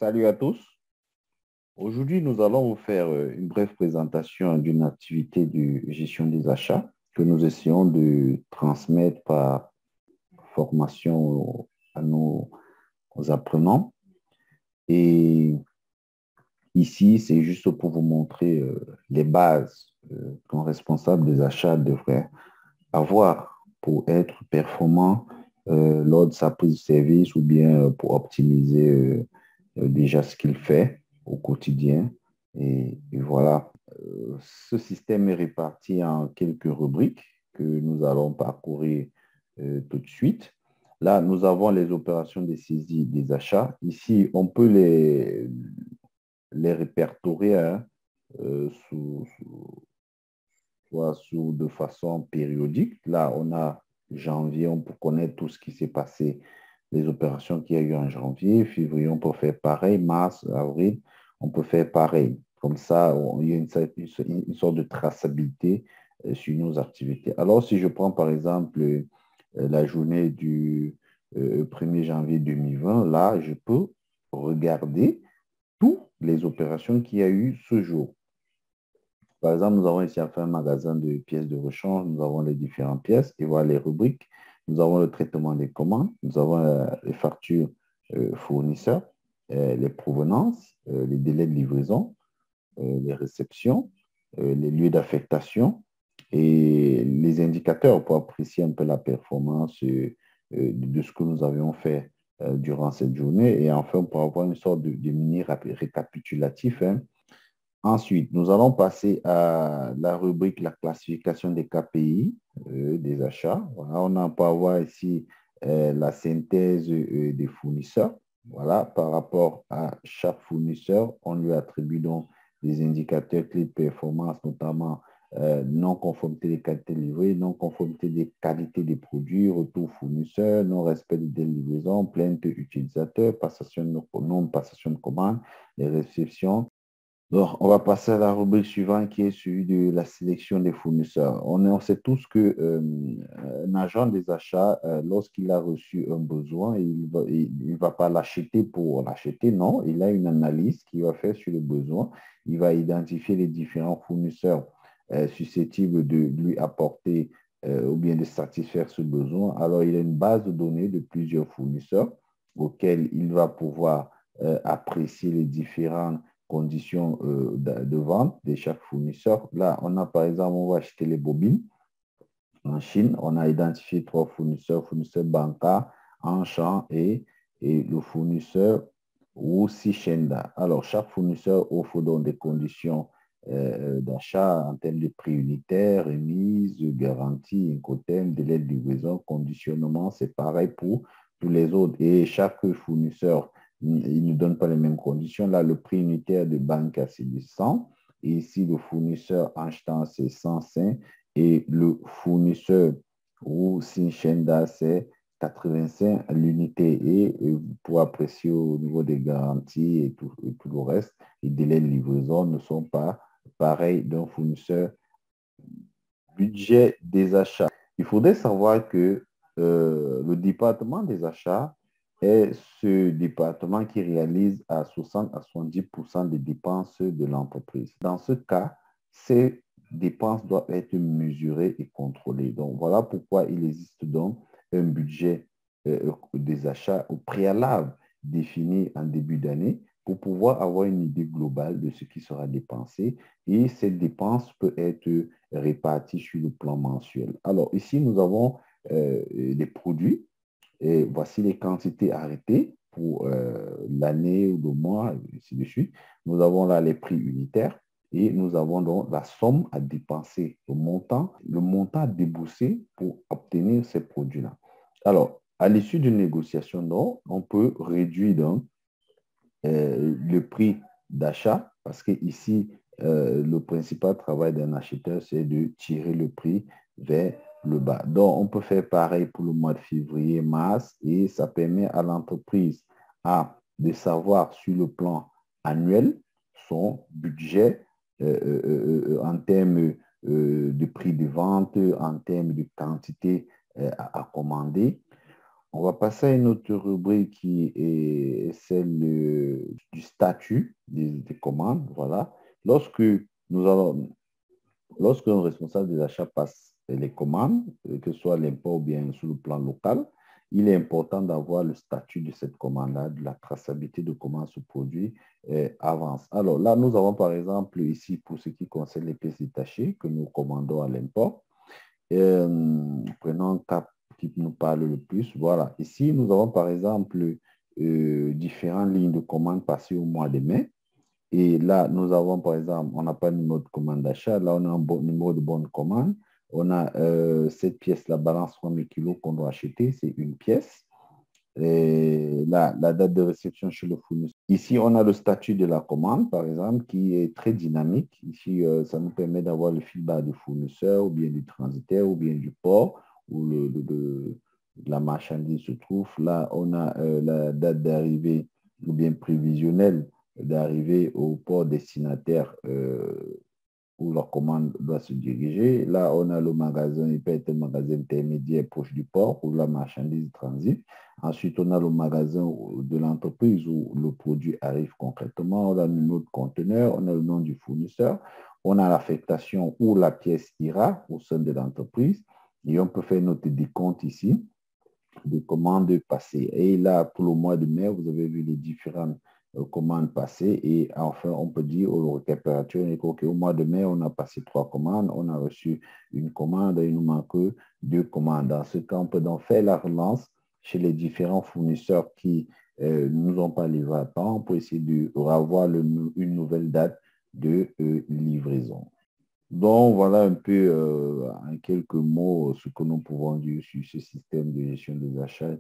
Salut à tous. Aujourd'hui, nous allons vous faire une brève présentation d'une activité de gestion des achats que nous essayons de transmettre par formation à nos aux apprenants. Et ici, c'est juste pour vous montrer les bases qu'un responsable des achats devrait avoir pour être performant lors de sa prise de service ou bien pour optimiser déjà ce qu'il fait au quotidien. Et voilà, ce système est réparti en quelques rubriques que nous allons parcourir tout de suite. Là, nous avons les opérations de saisie des achats. Ici, on peut les répertorier hein, de façon périodique. Là, on a janvier, on peut connaître tout ce qui s'est passé, les opérations qu'il y a eu en janvier. Février, on peut faire pareil. Mars, avril, on peut faire pareil. Comme ça, il y a une sorte de traçabilité sur nos activités. Alors, si je prends par exemple la journée du 1er janvier 2020, là, je peux regarder toutes les opérations qu'il y a eu ce jour. Par exemple, nous avons ici un magasin de pièces de rechange. Nous avons les différentes pièces et voilà les rubriques. Nous avons le traitement des commandes. Nous avons les factures fournisseurs, les provenances, les délais de livraison, les réceptions, les lieux d'affectation et les indicateurs pour apprécier un peu la performance de ce que nous avions fait durant cette journée. Et enfin, pour avoir une sorte de mini récapitulatif, hein. Ensuite, nous allons passer à la rubrique la classification des KPI des achats. Voilà, on peut avoir ici la synthèse des fournisseurs. Voilà, par rapport à chaque fournisseur, on lui attribue donc des indicateurs clés de performance, notamment non-conformité des qualités livrées, non-conformité des qualités des produits, retour fournisseur, non-respect des livraisons, plainte utilisateur, non-passation de commande, les réceptions. Donc, on va passer à la rubrique suivante qui est celui de la sélection des fournisseurs. On sait tous que un agent des achats, lorsqu'il a reçu un besoin, il ne va pas l'acheter pour l'acheter, non. Il a une analyse qu'il va faire sur le besoin. Il va identifier les différents fournisseurs susceptibles de lui apporter ou bien de satisfaire ce besoin. Alors, il a une base de données de plusieurs fournisseurs auxquels il va pouvoir apprécier les différents conditions de vente de chaque fournisseur. Là, on a par exemple, on va acheter les bobines. En Chine, on a identifié trois fournisseurs, fournisseur Banca, Anshan et le fournisseur Wuxi Shenda. Alors, chaque fournisseur offre donc des conditions d'achat en termes de prix unitaire, remise, garantie, incoterm, délai de livraison, conditionnement. C'est pareil pour tous les autres. Et chaque fournisseur, il ne donne pas les mêmes conditions. Là, le prix unitaire de Banca, c'est 100. Et ici, le fournisseur Anshan, c'est 105 et le fournisseur ou Sinchenda, c'est 85 à l'unité. Et pour apprécier au niveau des garanties et tout le reste, les délais de livraison ne sont pas pareils d'un fournisseur. Budget des achats. Il faudrait savoir que le département des achats est ce département qui réalise à 60 à 70% des dépenses de l'entreprise. Dans ce cas, ces dépenses doivent être mesurées et contrôlées. Donc, voilà pourquoi il existe donc un budget des achats au préalable défini en début d'année pour pouvoir avoir une idée globale de ce qui sera dépensé. Et cette dépense peut être répartie sur le plan mensuel. Alors, ici, nous avons les produits. Et voici les quantités arrêtées pour l'année ou le mois, et ainsi de suite. Nous avons là les prix unitaires et nous avons donc la somme à dépenser, le montant à débourser pour obtenir ces produits-là. Alors, à l'issue d'une négociation, donc, on peut réduire donc, le prix d'achat parce que ici, le principal travail d'un acheteur, c'est de tirer le prix vers le bas. Donc, on peut faire pareil pour le mois de février, mars, et ça permet à l'entreprise de savoir sur le plan annuel son budget en termes de prix de vente, en termes de quantité à commander. On va passer à une autre rubrique qui est celle du statut des commandes. Voilà. Lorsque nous allons, lorsque un responsable des achats passe les commandes, que ce soit l'import ou bien sur le plan local, il est important d'avoir le statut de cette commande-là, de la traçabilité de comment ce produit avance. Alors là, nous avons par exemple ici, pour ce qui concerne les pièces détachées que nous commandons à l'import, prenons un cas qui nous parle le plus. Voilà, ici, nous avons par exemple différentes lignes de commande passées au mois de mai. Et là, nous avons, par exemple, on n'a pas de numéro de commande d'achat. Là, on a un bon numéro de bonne commande. On a cette pièce, la balance 3000 kilos qu'on doit acheter, c'est une pièce. Et la date de réception chez le fournisseur. Ici, on a le statut de la commande, par exemple, qui est très dynamique. Ici, ça nous permet d'avoir le feedback du fournisseur, ou bien du transitaire, ou bien du port, où la marchandise se trouve. Là, on a la date d'arrivée, ou bien prévisionnelle d'arrivée au port destinataire où la commande doit se diriger. Là, on a le magasin, il peut être un magasin intermédiaire proche du port où la marchandise transite. Ensuite, on a le magasin de l'entreprise où le produit arrive concrètement. On a le numéro de conteneur, on a le nom du fournisseur, on a l'affectation où la pièce ira au sein de l'entreprise. Et on peut faire notre décompte ici de commandes passées. Et là, pour le mois de mai, vous avez vu les différentes commandes passées. Et enfin, on peut dire au récapitulateur qu'au mois de mai, on a passé 3 commandes, on a reçu une commande et il nous manque 2 commandes. Dans ce cas, on peut donc faire la relance chez les différents fournisseurs qui ne nous ont pas livré à temps pour essayer de revoir une nouvelle date de livraison. Donc, voilà un peu en quelques mots ce que nous pouvons dire sur ce système de gestion des achats.